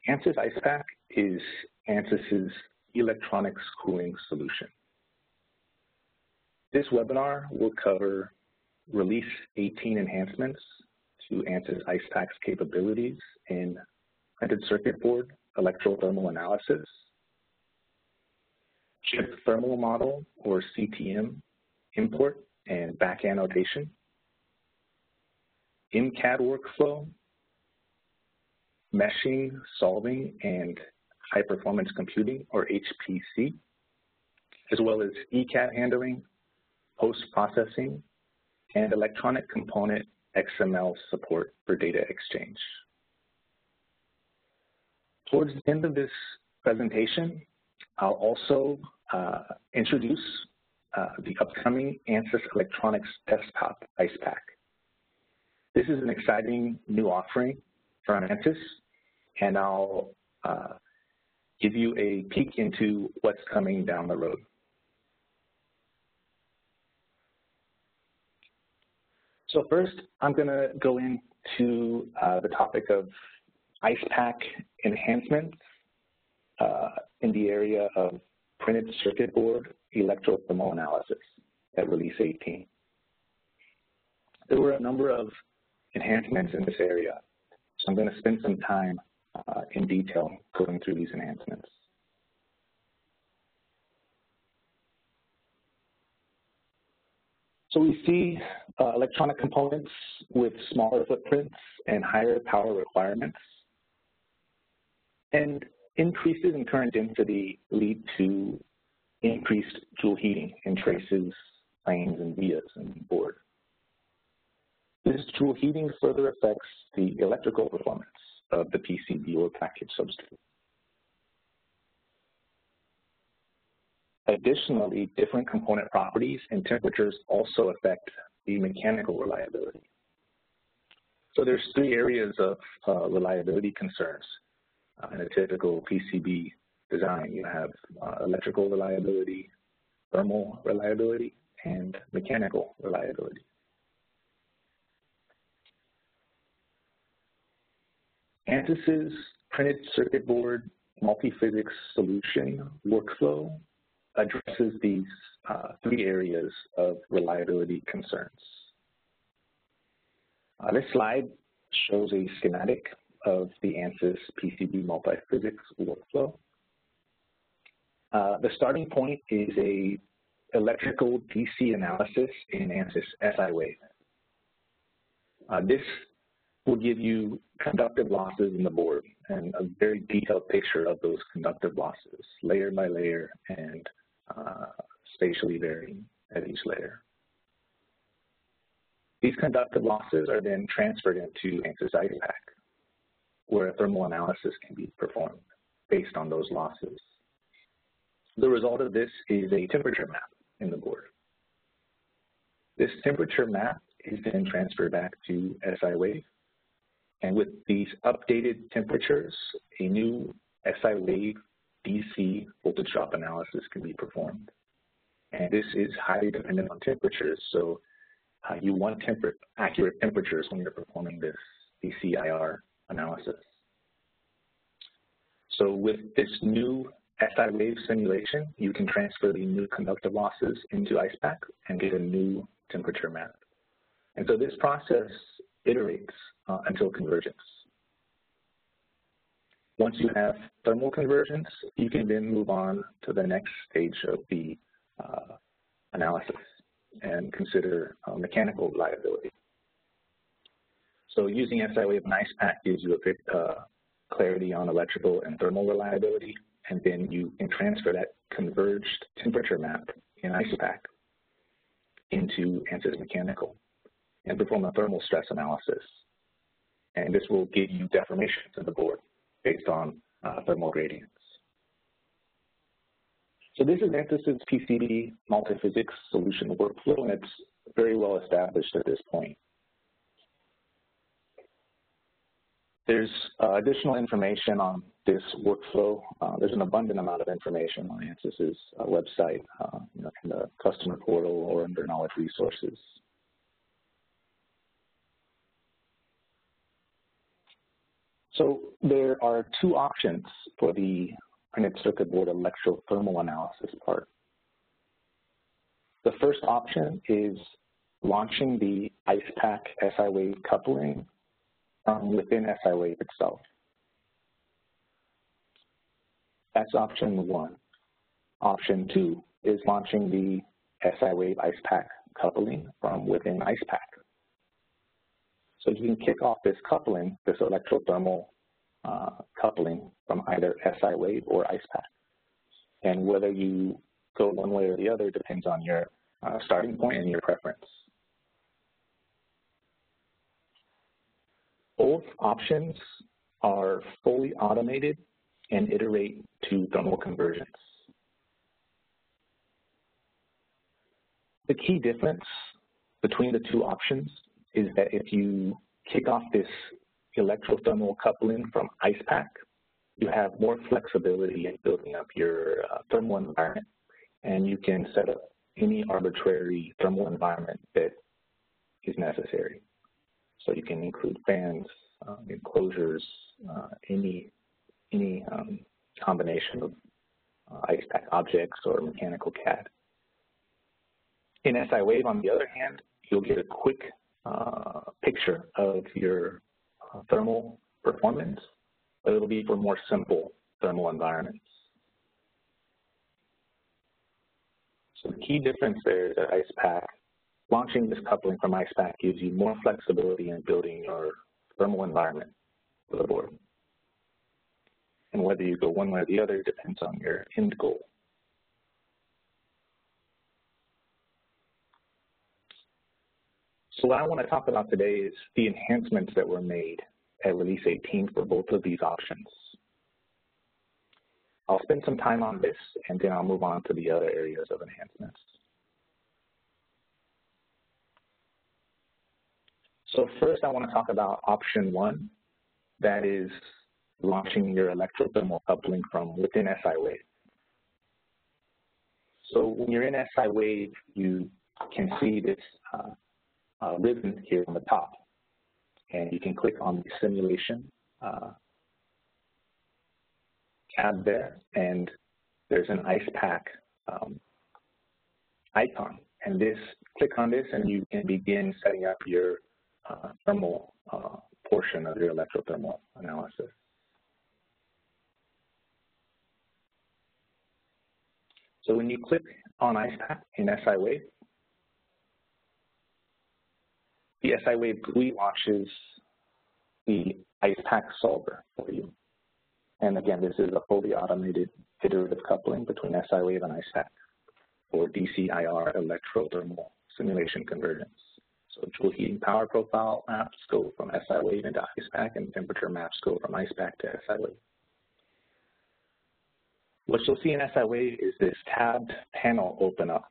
ANSYS Icepak is ANSYS's electronics cooling solution. This webinar will cover Release 18 enhancements to ANSYS Icepak's capabilities in printed circuit board electrothermal analysis, chip thermal model or CTM import and back annotation, MCAD workflow, meshing, solving, and high performance computing or HPC, as well as ECAD handling, post-processing, and electronic component XML support for data exchange. Towards the end of this presentation, I'll also introduce the upcoming ANSYS Electronics Desktop Icepak. This is an exciting new offering from ANSYS, and I'll give you a peek into what's coming down the road. So first, I'm going to go into the topic of Icepak enhancements in the area of printed circuit board electrothermal analysis at Release 18. There were a number of enhancements in this area, so I'm going to spend some time in detail going through these enhancements. So we see electronic components with smaller footprints and higher power requirements. And increases in current density lead to increased joule heating in traces, planes, and vias and board. This joule heating further affects the electrical performance of the PCB or package substrate. Additionally, different component properties and temperatures also affect the mechanical reliability. So there's three areas of reliability concerns in a typical PCB design. You have electrical reliability, thermal reliability, and mechanical reliability. ANSYS's printed circuit board multiphysics solution workflow addresses these three areas of reliability concerns. This slide shows a schematic of the ANSYS PCB multiphysics workflow. The starting point is a electrical DC analysis in ANSYS SI-Wave. This will give you conductive losses in the board and a very detailed picture of those conductive losses, layer by layer and spatially varying at each layer. These conductive losses are then transferred into ANSYS Icepak, where a thermal analysis can be performed based on those losses. The result of this is a temperature map in the board. This temperature map is then transferred back to SI-Wave, and with these updated temperatures, a new SI-Wave DC voltage drop analysis can be performed. And this is highly dependent on temperatures, so you want accurate temperatures when you're performing this DCIR analysis. So with this new SI-Wave simulation, you can transfer the new conductive losses into Icepak and get a new temperature map. And so this process iterates until convergence. Once you have thermal convergence, you can then move on to the next stage of the analysis and consider mechanical reliability. So using SI-Wave and Icepak gives you a bit clarity on electrical and thermal reliability, and then you can transfer that converged temperature map in Icepak into ANSYS mechanical and perform a thermal stress analysis. And this will give you deformations in the board based on thermal gradients. So this is ANSYS's PCB multiphysics solution workflow, and it's very well established at this point. There's additional information on this workflow. There's an abundant amount of information on ANSYS's website, in the customer portal or under knowledge resources. So there are two options for the printed circuit board electrothermal analysis part. The first option is launching the Icepak SI-Wave coupling from within SI-Wave itself. That's option one. Option two is launching the SI-Wave Icepak coupling from within Icepak. So you can kick off this coupling, this electrothermal coupling from either SI-Wave or Icepak. And whether you go one way or the other depends on your starting point and your preference. Both options are fully automated and iterate to thermal convergence. The key difference between the two options is that if you kick off this electrothermal coupling from Icepak, you have more flexibility in building up your thermal environment, and you can set up any arbitrary thermal environment that is necessary. So you can include fans, enclosures, any combination of Icepak objects or mechanical CAD. In SI-Wave, on the other hand, you'll get a quick picture of your thermal performance, but it'll be for more simple thermal environments. So the key difference there is that Icepak, launching this coupling from Icepak gives you more flexibility in building your thermal environment for the board. And whether you go one way or the other depends on your end goal. So what I want to talk about today is the enhancements that were made at Release 18 for both of these options. I'll spend some time on this, and then I'll move on to the other areas of enhancements. So first, I want to talk about option one, that is launching your electrothermal coupling from within SI-Wave. So when you're in SI-Wave, you can see this ribbon here on the top, and you can click on the simulation tab there, and there's an Icepak icon. And click on this, and you can begin setting up your thermal portion of your electrothermal analysis. So when you click on Icepak in SI-Wave, the SI-Wave GUI launches the Icepak solver for you. And again, this is a fully automated iterative coupling between SI-Wave and Icepak for DC-IR electrothermal simulation convergence. So Joule heating power profile maps go from SI-Wave into Icepak, and temperature maps go from Icepak to SI-Wave. What you'll see in SI-Wave is this tabbed panel open up.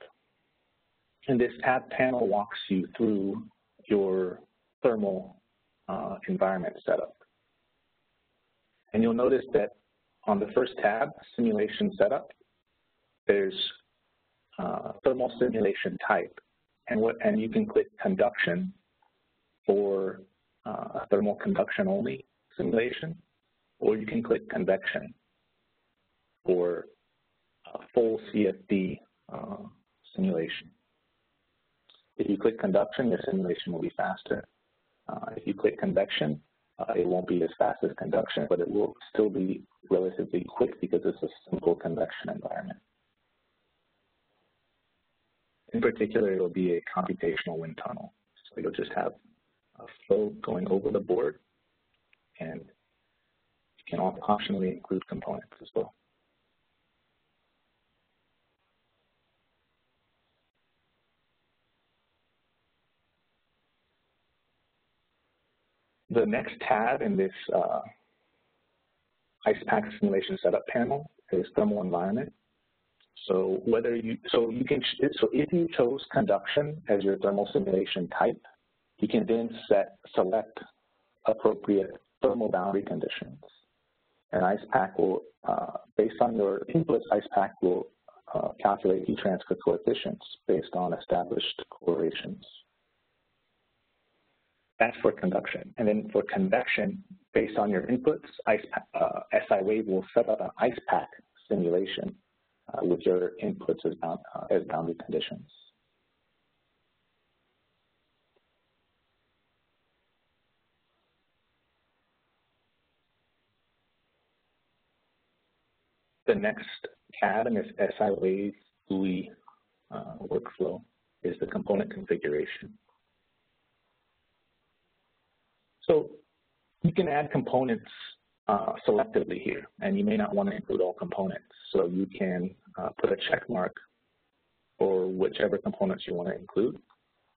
And this tabbed panel walks you through your thermal environment setup. And you'll notice that on the first tab, Simulation Setup, there's thermal simulation type. And you can click Conduction for a thermal conduction only simulation, or you can click Convection for a full CFD simulation. If you click Conduction, your simulation will be faster. If you click Convection, it won't be as fast as Conduction, but it will still be relatively quick because it's a simple convection environment. In particular, it'll be a computational wind tunnel. So you'll just have a flow going over the board, and you can optionally include components as well. The next tab in this Icepak simulation setup panel is thermal environment. So if you chose conduction as your thermal simulation type, you can then select appropriate thermal boundary conditions. And Icepak will, based on your inputs, Icepak will calculate heat transfer coefficients based on established correlations. That's for conduction. And then for convection, based on your inputs, SI-Wave will set up an Icepak simulation with your inputs as boundary conditions. The next CAD in this SI-Wave GUI workflow is the component configuration. So you can add components selectively here, and you may not want to include all components. So you can put a check mark for whichever components you want to include,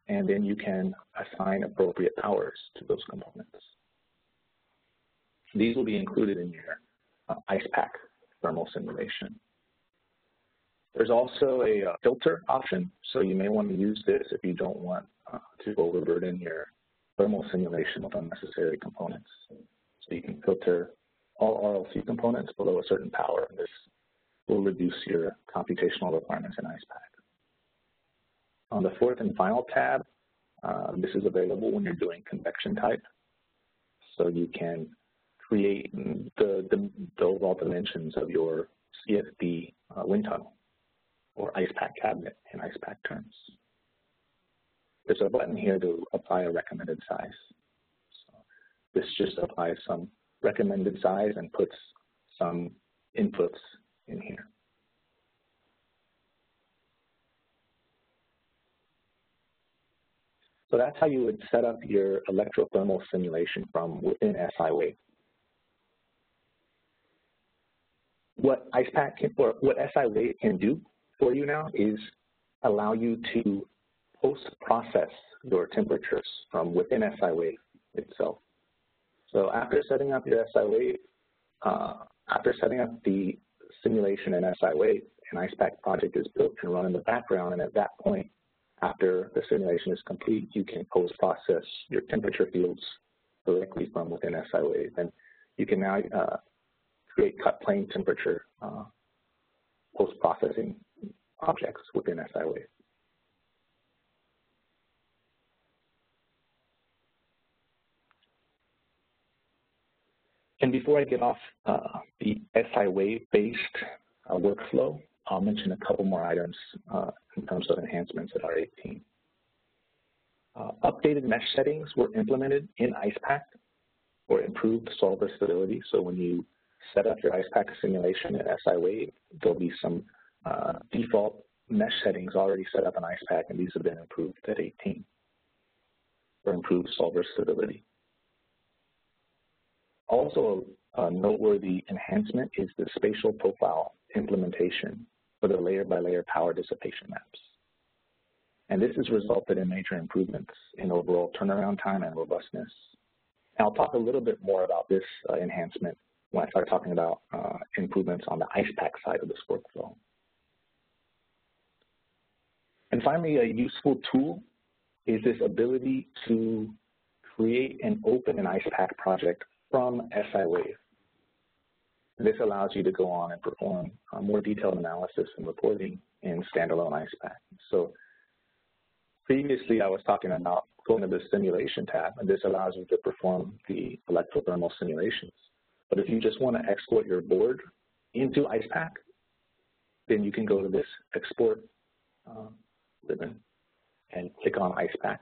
and then you can assign appropriate powers to those components. These will be included in your Icepak thermal simulation. There's also a filter option, so you may want to use this if you don't want to overburden your thermal simulation with unnecessary components. So you can filter all RLC components below a certain power, and this will reduce your computational requirements in Icepak. On the fourth and final tab, this is available when you're doing convection type. So you can create the overall dimensions of your CFD wind tunnel or Icepak cabinet in Icepak terms. There's a button here to apply a recommended size. So this just applies some recommended size and puts some inputs in here. So that's how you would set up your electrothermal simulation from within SI-Wave. What Icepak can, or what SI-Wave can do for you now is allow you to post-process your temperatures from within SI-Wave itself. So after setting up your SI-Wave, after setting up the simulation in SI-Wave, an Icepak project is built and run in the background, and at that point, after the simulation is complete, you can post-process your temperature fields directly from within SI-Wave. And you can now create cut plane temperature post-processing objects within SI-Wave. And before I get off the SI-Wave-based workflow, I'll mention a couple more items in terms of enhancements at R18. Updated mesh settings were implemented in Icepak for improved solver stability. So when you set up your Icepak simulation in SI-Wave, there'll be some default mesh settings already set up in Icepak, and these have been improved at 18 for improved solver stability. Also, a noteworthy enhancement is the spatial profile implementation for the layer-by-layer power dissipation maps. And this has resulted in major improvements in overall turnaround time and robustness. And I'll talk a little bit more about this enhancement when I start talking about improvements on the Icepak side of this workflow. And finally, a useful tool is this ability to create and open an Icepak project from SI-Wave. This allows you to go on and perform more detailed analysis and reporting in standalone Icepak. So previously I was talking about going to the simulation tab, and this allows you to perform the electrothermal simulations. But if you just want to export your board into Icepak, then you can go to this export ribbon and click on Icepak,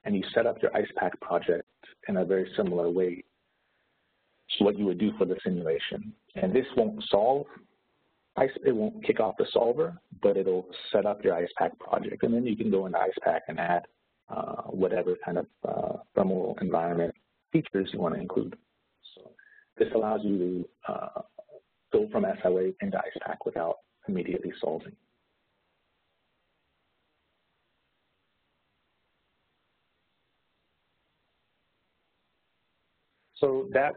and you set up your Icepak project in a very similar way to what you would do for the simulation. And this won't solve, it won't kick off the solver, but it'll set up your Icepak project. And then you can go into Icepak and add whatever kind of thermal environment features you want to include. So this allows you to go from SI-Wave into Icepak without immediately solving. So that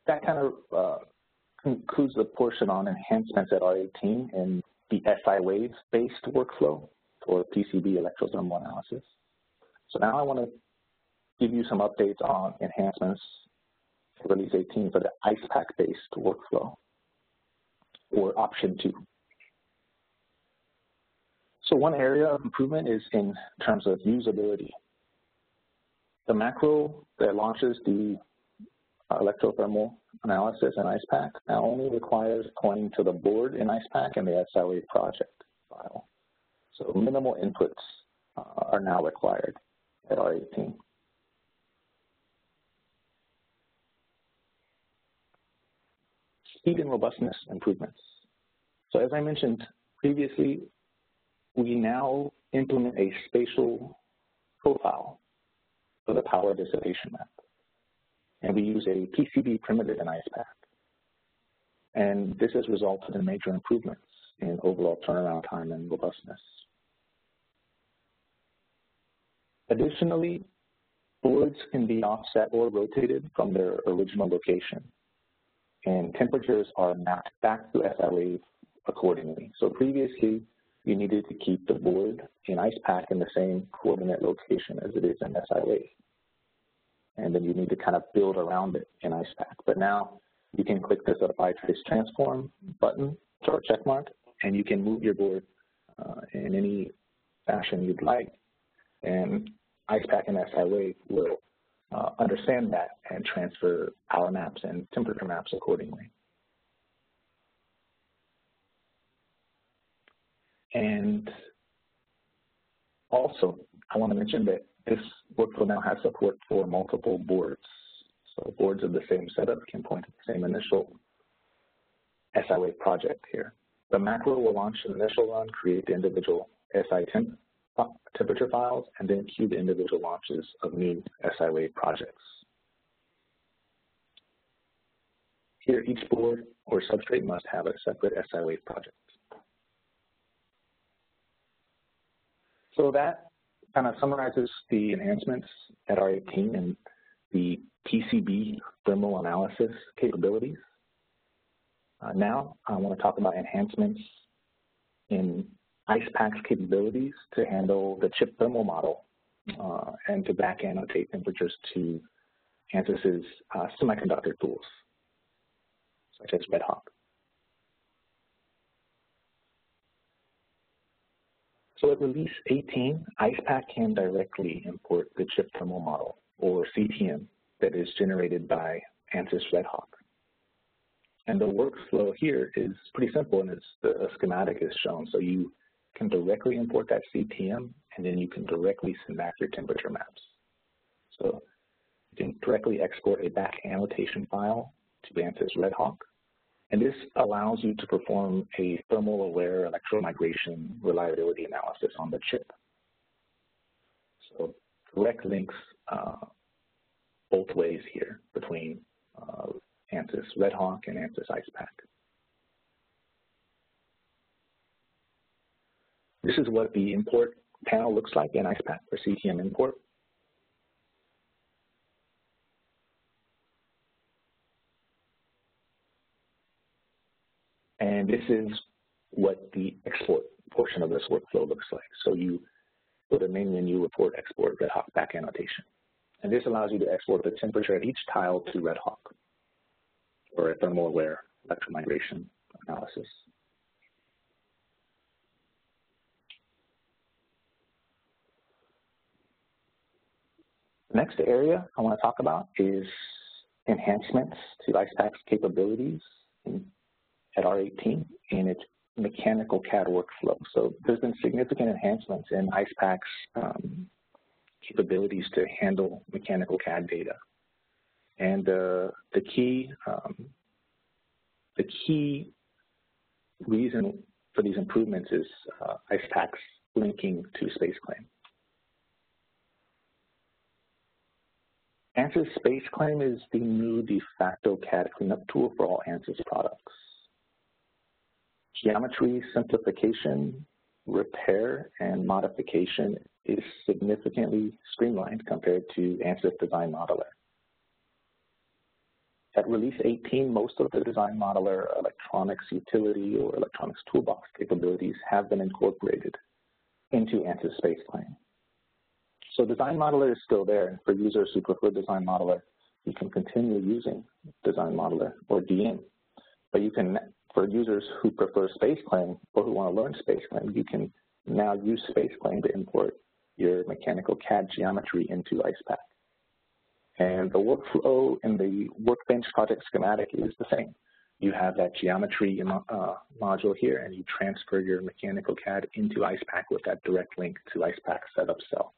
kind of concludes the portion on enhancements at R18 in the SI-Wave-based workflow for PCB electrothermal analysis. So now I want to give you some updates on enhancements for Release 18 for the Icepak-based workflow, or option 2. So one area of improvement is in terms of usability. The macro that launches the electrothermal analysis in Icepak now only requires pointing to the board in Icepak and the SLA project file. So minimal inputs are now required at R18. Speed and robustness improvements. So as I mentioned previously, we now implement a spatial profile for the power dissipation map. And we use a PCB primitive in Icepak. And this has resulted in major improvements in overall turnaround time and robustness. Additionally, boards can be offset or rotated from their original location, and temperatures are mapped back to SLA accordingly. So previously, you needed to keep the board in Icepak in the same coordinate location as it is in SLA. And then you need to kind of build around it in Icepak. But now you can click the Certify Trace Transform button or check mark, and you can move your board in any fashion you'd like. And Icepak and SLA will understand that and transfer power maps and temperature maps accordingly. And also, I want to mention that this workflow now has support for multiple boards. So boards of the same setup can point to the same initial SLA project here. The macro will launch an initial run, create the individual SI temperature files, and then queue the individual launches of new SLA projects. Here, each board or substrate must have a separate SLA project. So that kind of summarizes the enhancements at R18 and the PCB thermal analysis capabilities. Now, I want to talk about enhancements in Icepak's capabilities to handle the chip thermal model and to back annotate temperatures to ANSYS's semiconductor tools, such as Red Hawk. So at release 18, Icepak can directly import the chip thermal model, or CTM, that is generated by ANSYS Red Hawk. And the workflow here is pretty simple, and the schematic is shown. So you can directly import that CTM, and then you can directly send back your temperature maps. So you can directly export a back annotation file to ANSYS Red Hawk. And this allows you to perform a thermal-aware electromigration reliability analysis on the chip. So direct links both ways here between ANSYS Red Hawk and ANSYS Icepak. This is what the import panel looks like in Icepak for CTM import. And this is what the export portion of this workflow looks like. So you go to main menu, report, export, Red Hawk back annotation. And this allows you to export the temperature at each tile to Red Hawk, or a thermal-aware electromigration analysis. The next area I want to talk about is enhancements to Icepak's capabilities at R18 in its mechanical CAD workflow. So there's been significant enhancements in Icepak's capabilities to handle mechanical CAD data. And the key reason for these improvements is Icepak's linking to SpaceClaim. ANSYS SpaceClaim is the new de facto CAD cleanup tool for all ANSYS products. Geometry simplification, repair, and modification is significantly streamlined compared to ANSYS Design Modeler. At release 18, most of the Design Modeler electronics utility or electronics toolbox capabilities have been incorporated into ANSYS SpaceClaim. So Design Modeler is still there. For users who prefer Design Modeler, you can continue using Design Modeler or DM. But you can, for users who prefer SpaceClaim or who want to learn SpaceClaim, you can now use SpaceClaim to import your mechanical CAD geometry into Icepak. And the workflow in the workbench project schematic is the same. You have that geometry module here, and you transfer your mechanical CAD into Icepak with that direct link to Icepak setup cell.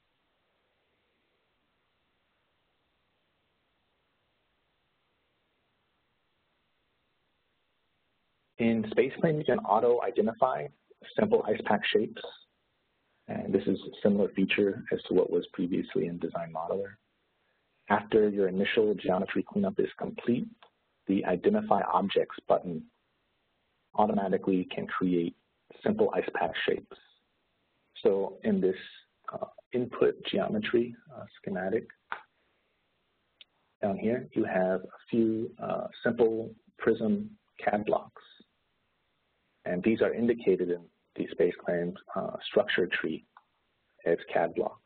In SpaceClaim, you can auto-identify simple Icepak shapes, and this is a similar feature as to what was previously in Design Modeler. After your initial geometry cleanup is complete, the Identify Objects button automatically can create simple Icepak shapes. So in this input geometry schematic, down here you have a few simple prism CAD blocks. And these are indicated in the SpaceClaim structure tree as CAD blocks.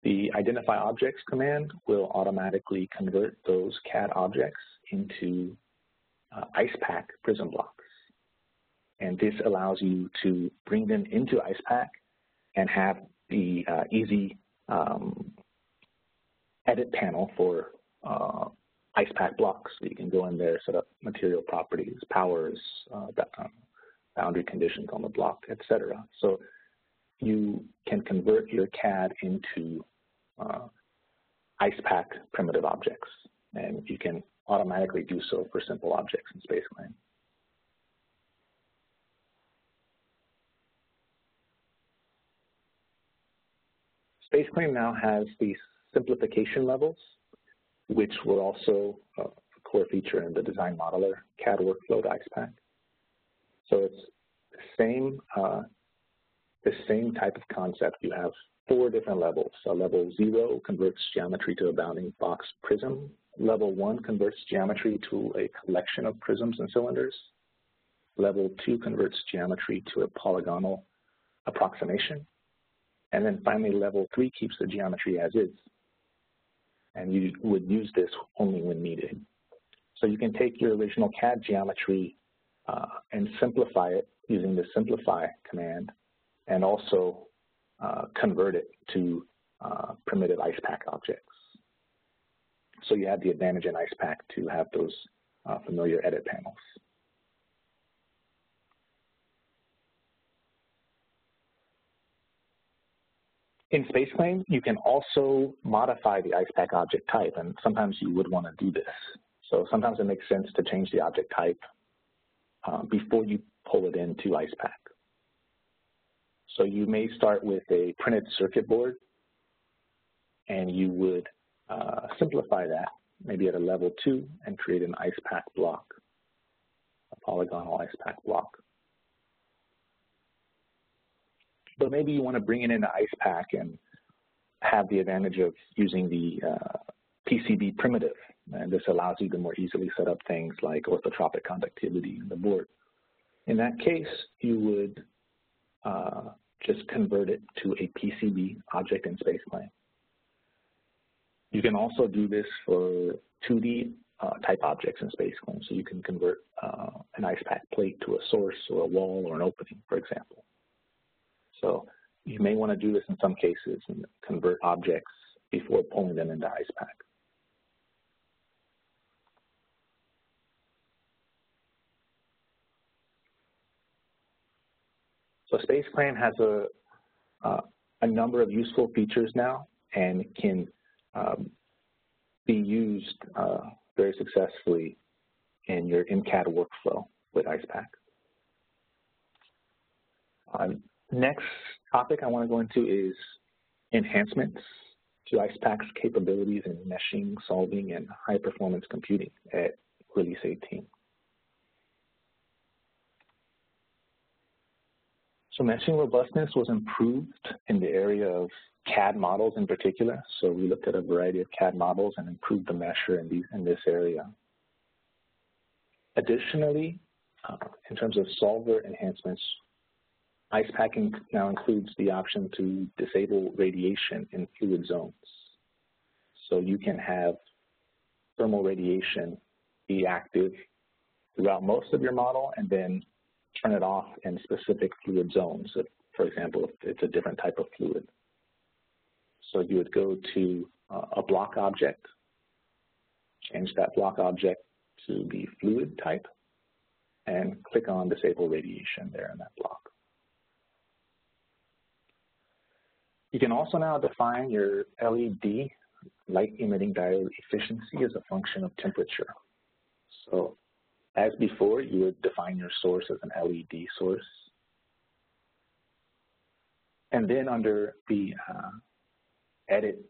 The Identify Objects command will automatically convert those CAD objects into Icepak prism blocks. And this allows you to bring them into Icepak and have the easy edit panel for Icepak blocks. So you can go in there, set up material properties, powers, boundary conditions on the block, etc. So you can convert your CAD into Icepak primitive objects, and you can automatically do so for simple objects in SpaceClaim. SpaceClaim now has these simplification levels, which were also a core feature in the Design Modeler CAD workflow to Icepak. So it's the same type of concept. You have 4 different levels. So level 0 converts geometry to a bounding box prism. Level 1 converts geometry to a collection of prisms and cylinders. Level 2 converts geometry to a polygonal approximation. And then finally, level 3 keeps the geometry as is. And you would use this only when needed. So you can take your original CAD geometry and simplify it using the simplify command, and also convert it to primitive Icepak objects. So you have the advantage in Icepak to have those familiar edit panels. In SpaceClaim, you can also modify the Icepak object type, and sometimes you would want to do this. So sometimes it makes sense to change the object type before you pull it into Icepak. So you may start with a printed circuit board, and you would simplify that, maybe at a level 2, and create an Icepak block, a polygonal Icepak block. But maybe you want to bring it into Icepak and have the advantage of using the PCB primitive. And this allows you to more easily set up things like orthotropic conductivity in the board. In that case, you would just convert it to a PCB object in SpaceClaim. You can also do this for 2D type objects in SpaceClaim. So you can convert an Icepak plate to a source or a wall or an opening, for example. So you may want to do this in some cases and convert objects before pulling them into Icepak. So SpaceClaim has a number of useful features now, and can be used very successfully in your MCAD workflow with Icepak. Next topic I want to go into is enhancements to Icepak's capabilities in meshing, solving, and high-performance computing at Release 18. So meshing robustness was improved in the area of CAD models in particular. So we looked at a variety of CAD models and improved the mesher in this area. Additionally, in terms of solver enhancements, Icepak now includes the option to disable radiation in fluid zones. So you can have thermal radiation be active throughout most of your model and then turn it off in specific fluid zones, if, for example, if it's a different type of fluid. So you would go to a block object, change that block object to the fluid type, and click on Disable Radiation there in that block. You can also now define your LED, light emitting diode efficiency, as a function of temperature. So as before, you would define your source as an LED source. And then under the edit,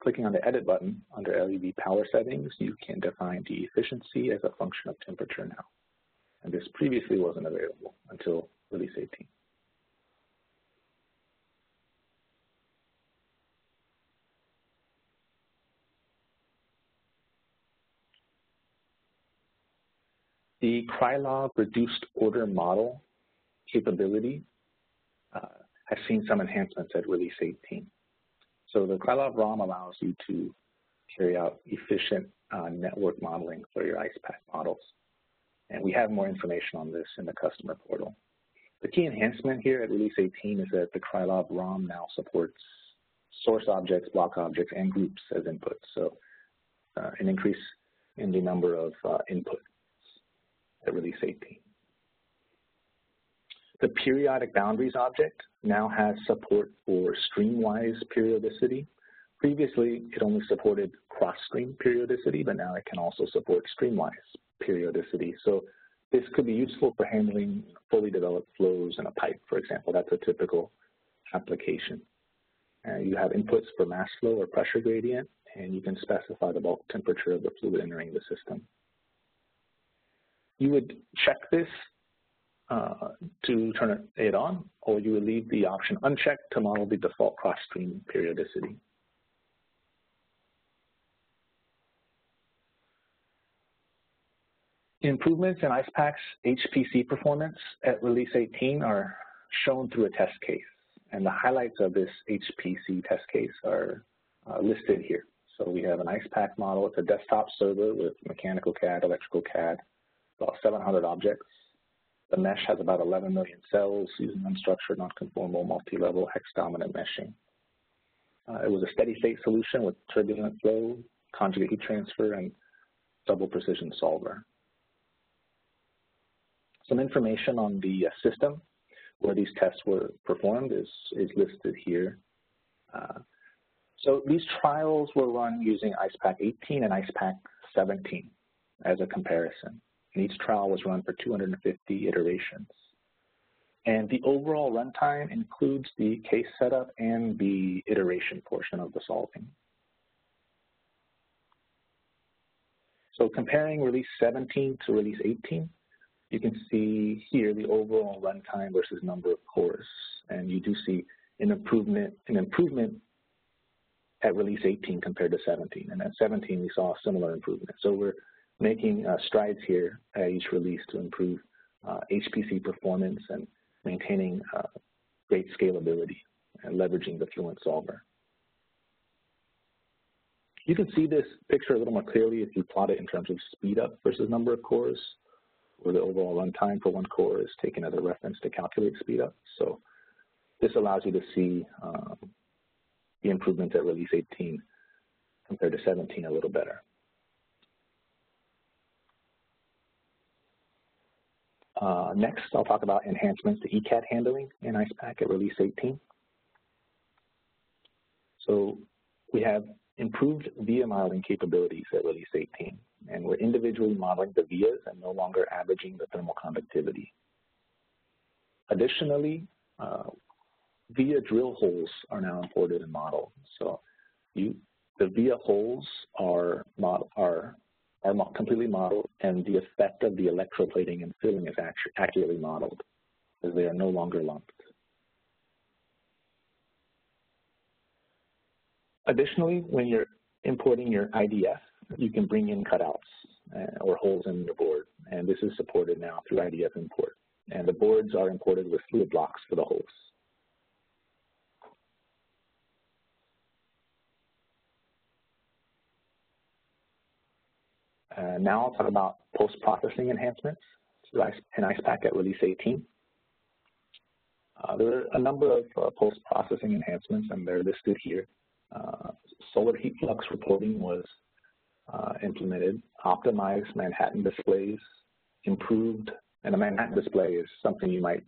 clicking on the edit button under LED power settings, you can define the efficiency as a function of temperature now. And this previously wasn't available until release 18. The Krylov reduced order model capability has seen some enhancements at release 18. So the Krylov ROM allows you to carry out efficient network modeling for your Icepak models. And we have more information on this in the customer portal. The key enhancement here at release 18 is that the Krylov ROM now supports source objects, block objects, and groups as inputs. So an increase in the number of inputs at release 18. The periodic boundaries object now has support for streamwise periodicity. Previously, it only supported cross-stream periodicity, but now it can also support streamwise periodicity. So this could be useful for handling fully developed flows in a pipe, for example. That's a typical application. You have inputs for mass flow or pressure gradient, and you can specify the bulk temperature of the fluid entering the system. You would check this to turn it on, or you would leave the option unchecked to model the default cross-stream periodicity. Improvements in Icepak's HPC performance at release 18 are shown through a test case, and the highlights of this HPC test case are listed here. So we have an Icepak model. It's a desktop server with mechanical CAD, electrical CAD, about 700 objects. The mesh has about 11 million cells using unstructured, non-conformal, multi-level, hex-dominant meshing. It was a steady-state solution with turbulent flow, conjugate heat transfer, and double precision solver. Some information on the system where these tests were performed is listed here. So these trials were run using Icepak 18 and Icepak 17 as a comparison. And each trial was run for 250 iterations. And the overall runtime includes the case setup and the iteration portion of the solving. So comparing release 17 to release 18, you can see here the overall runtime versus number of cores. And you do see an improvement at release 18 compared to 17. And at 17, we saw a similar improvement. So we're making strides here at each release to improve HPC performance and maintaining great scalability and leveraging the FLUENT solver. You can see this picture a little more clearly if you plot it in terms of speed up versus number of cores, where the overall runtime for one core is taken as a reference to calculate speed up. So this allows you to see the improvements at release 18 compared to 17 a little better. Next, I'll talk about enhancements to ECAD handling in Icepak at release 18. So we have improved via modeling capabilities at release 18, and we're individually modeling the vias and no longer averaging the thermal conductivity. Additionally, via drill holes are now imported and modeled. So the via holes are completely modeled, and the effect of the electroplating and filling is accurately modeled, as they are no longer lumped. Additionally, when you're importing your IDF, you can bring in cutouts or holes in your board, and this is supported now through IDF import. And the boards are imported with fluid blocks for the holes. Now I'll talk about post-processing enhancements in Icepak at release 18. There are a number of post-processing enhancements, and they're listed here. solar heat flux reporting was implemented, optimized Manhattan displays, improved, and a Manhattan display is something you might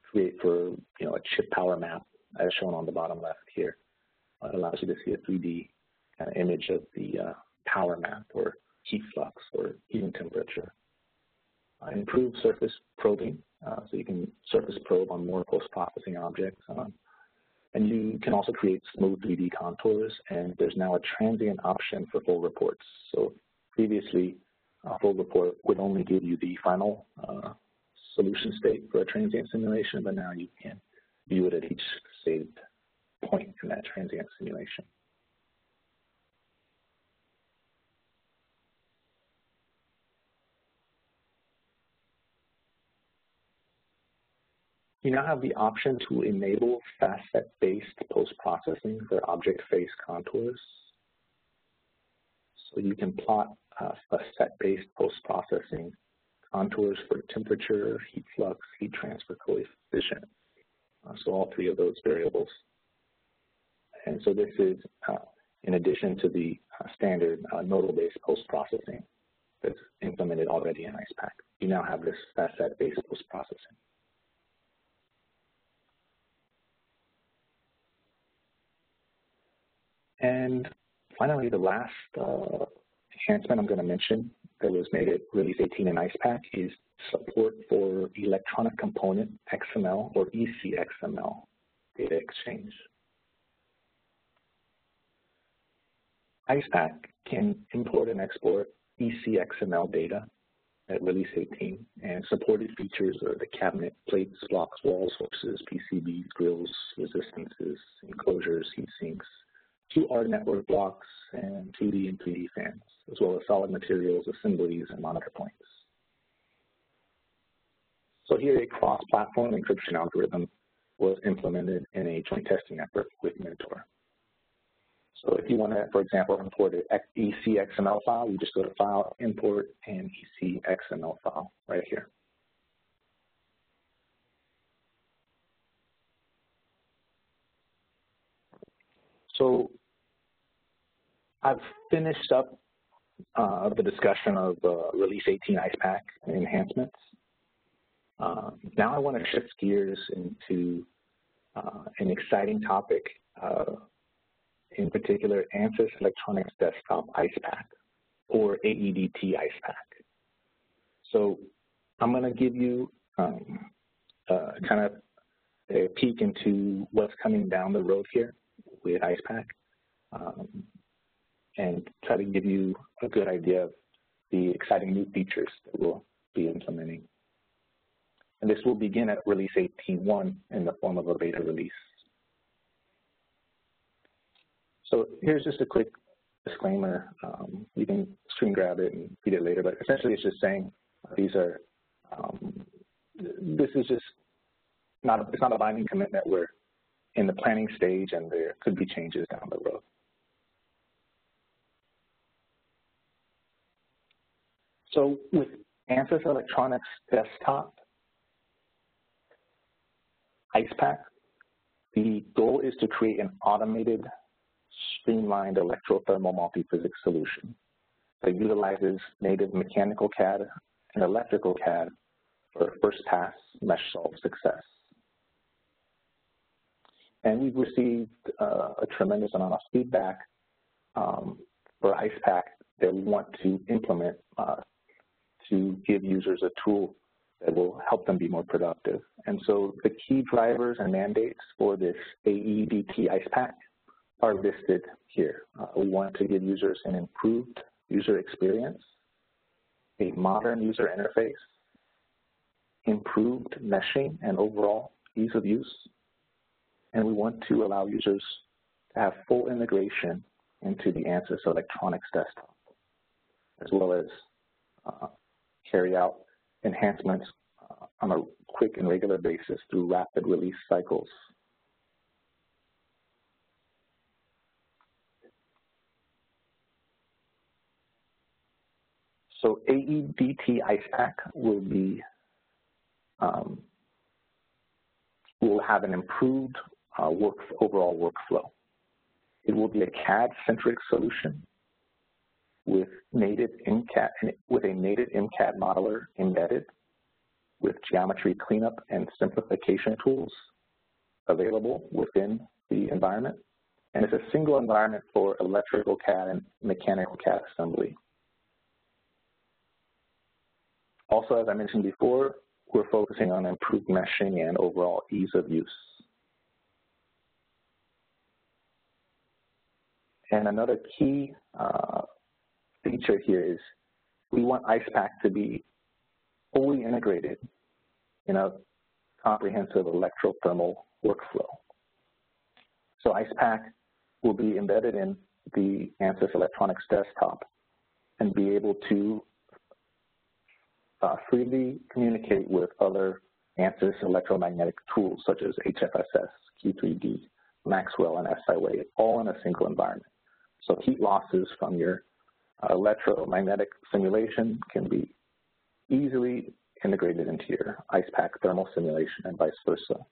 create for a chip power map, as shown on the bottom left here. It allows you to see a 3D kind of image of the power map or heat flux or heating temperature. Improved surface probing, so you can surface probe on more post-processing objects. And you can also create smooth 3D contours, and there's now a transient option for full reports. So previously, a full report would only give you the final solution state for a transient simulation, but now you can view it at each saved point in that transient simulation. You now have the option to enable facet-based post-processing for object face contours. So you can plot a set-based post-processing contours for temperature, heat flux, heat transfer coefficient. So all three of those variables. And so this is in addition to the standard nodal-based post-processing that's implemented already in Icepak. You now have this facet-based post-processing. And finally, the last enhancement I'm going to mention that was made at Release 18 in Icepak is support for electronic component XML or ECXML data exchange. Icepak can import and export ECXML data at Release 18, and supported features are the cabinet, plates, blocks, walls, sources, PCBs, grills, resistances, enclosures, heat sinks, 2R network blocks, and 2D and 3D fans, as well as solid materials, assemblies, and monitor points. So here, a cross-platform encryption algorithm was implemented in a joint testing effort with Mentor. So if you want to, for example, import an ECXML file, you just go to File, Import, and ECXML file right here. So I've finished up the discussion of Release 18 Icepak enhancements. Now I want to shift gears into an exciting topic, in particular ANSYS Electronics Desktop Icepak, or AEDT Icepak. So I'm going to give you kind of a peek into what's coming down the road here with Icepak, and try to give you a good idea of the exciting new features that we'll be implementing. And this will begin at Release 18.1 in the form of a beta release. So here's just a quick disclaimer. You can screen grab it and read it later, but essentially it's just saying these are, this is just it's not a binding commitment. We're in the planning stage and there could be changes down the road. So with ANSYS Electronics Desktop Icepak, the goal is to create an automated, streamlined electro-thermal multiphysics solution that utilizes native mechanical CAD and electrical CAD for first-pass mesh solve success. And we've received a tremendous amount of feedback for Icepak that we want to implement to give users a tool that will help them be more productive. And so the key drivers and mandates for this AEDT Icepak are listed here. We want to give users an improved user experience, a modern user interface, improved meshing and overall ease of use, and we want to allow users to have full integration into the ANSYS Electronics Desktop, as well as carry out enhancements on a quick and regular basis through rapid release cycles. So AEDT Icepak will be will have an improved overall workflow. It will be a CAD-centric solution with a native MCAD modeler embedded, with geometry cleanup and simplification tools available within the environment. And it's a single environment for electrical CAD and mechanical CAD assembly. Also, as I mentioned before, we're focusing on improved meshing and overall ease of use. And another key feature here is we want Icepak to be fully integrated in a comprehensive electrothermal workflow. So Icepak will be embedded in the ANSYS electronics desktop and be able to freely communicate with other ANSYS electromagnetic tools such as HFSS, Q3D, Maxwell, and SIWave, all in a single environment. So heat losses from your electromagnetic simulation can be easily integrated into your Icepak thermal simulation and vice versa.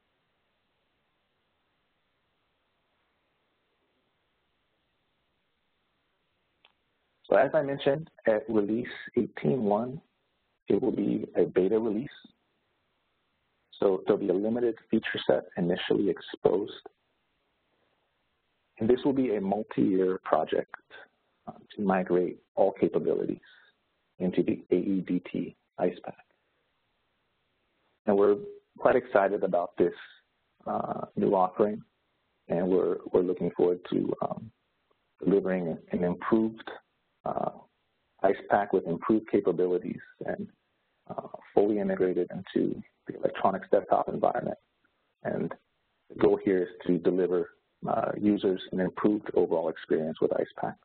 So as I mentioned, at release 18.1, it will be a beta release. So there'll be a limited feature set initially exposed. And this will be a multi-year project to migrate all capabilities into the AEDT Icepak. And we're quite excited about this new offering, and we're looking forward to delivering an improved Icepak with improved capabilities and fully integrated into the electronics desktop environment. And the goal here is to deliver users an improved overall experience with Icepak.